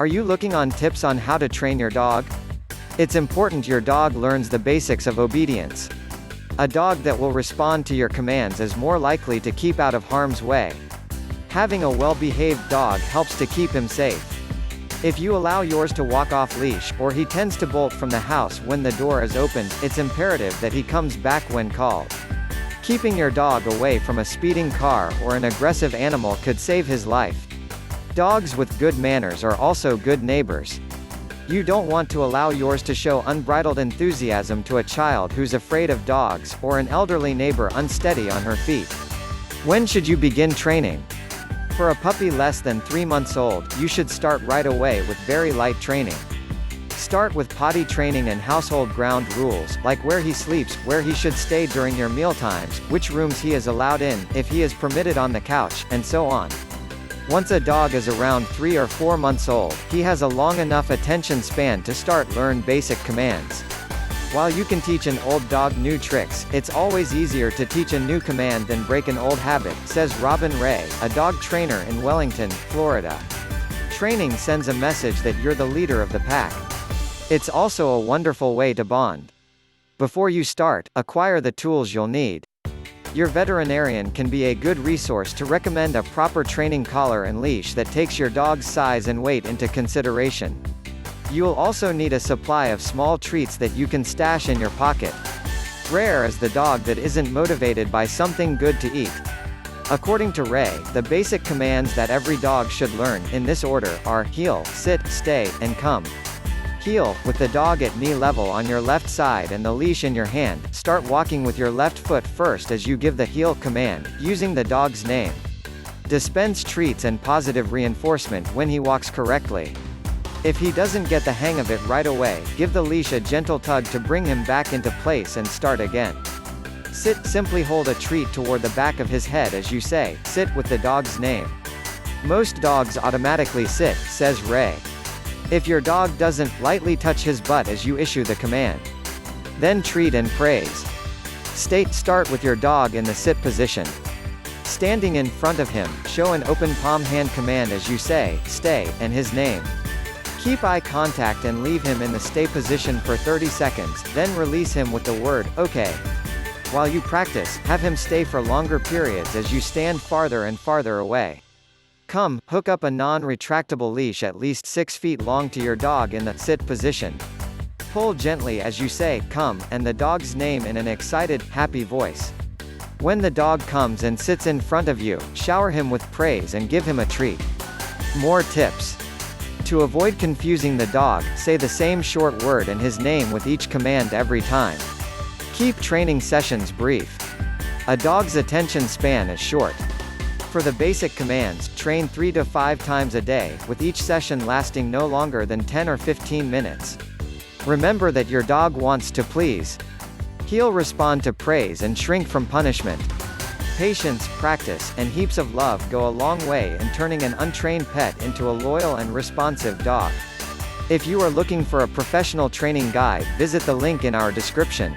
Are you looking on tips on how to train your dog? It's important your dog learns the basics of obedience. A dog that will respond to your commands is more likely to keep out of harm's way. Having a well-behaved dog helps to keep him safe. If you allow yours to walk off leash, or he tends to bolt from the house when the door is opened, it's imperative that he comes back when called. Keeping your dog away from a speeding car or an aggressive animal could save his life. Dogs with good manners are also good neighbors. You don't want to allow yours to show unbridled enthusiasm to a child who's afraid of dogs, or an elderly neighbor unsteady on her feet. When should you begin training? For a puppy less than 3 months old, you should start right away with very light training. Start with potty training and household ground rules, like where he sleeps, where he should stay during your mealtimes, which rooms he is allowed in, if he is permitted on the couch, and so on. Once a dog is around 3 or 4 months old, he has a long enough attention span to start learn basic commands. While you can teach an old dog new tricks, it's always easier to teach a new command than break an old habit, says Robin Ray, a dog trainer in Wellington, Florida. Training sends a message that you're the leader of the pack. It's also a wonderful way to bond. Before you start, acquire the tools you'll need. Your veterinarian can be a good resource to recommend a proper training collar and leash that takes your dog's size and weight into consideration. You'll also need a supply of small treats that you can stash in your pocket. Rare is the dog that isn't motivated by something good to eat. According to Ray, the basic commands that every dog should learn, in this order, are heel, sit, stay, and come. Heel, with the dog at knee level on your left side and the leash in your hand, start walking with your left foot first as you give the heel command, using the dog's name. Dispense treats and positive reinforcement when he walks correctly. If he doesn't get the hang of it right away, give the leash a gentle tug to bring him back into place and start again. Sit, simply hold a treat toward the back of his head as you say, sit with the dog's name. Most dogs automatically sit, says Ray. If your dog doesn't, lightly touch his butt as you issue the command. Then treat and praise. Start with your dog in the sit position. Standing in front of him, show an open palm hand command as you say, stay, and his name. Keep eye contact and leave him in the stay position for 30 seconds, then release him with the word, okay. While you practice, have him stay for longer periods as you stand farther and farther away. Come, hook up a non-retractable leash at least 6 feet long to your dog in the sit position. Pull gently as you say, come, and the dog's name in an excited, happy voice. When the dog comes and sits in front of you, shower him with praise and give him a treat. More tips. To avoid confusing the dog, say the same short word and his name with each command every time. Keep training sessions brief. A dog's attention span is short. For the basic commands, train 3 to 5 times a day, with each session lasting no longer than 10 or 15 minutes. Remember that your dog wants to please. He'll respond to praise and shrink from punishment. Patience, practice, and heaps of love go a long way in turning an untrained pet into a loyal and responsive dog. If you are looking for a professional training guide, visit the link in our description.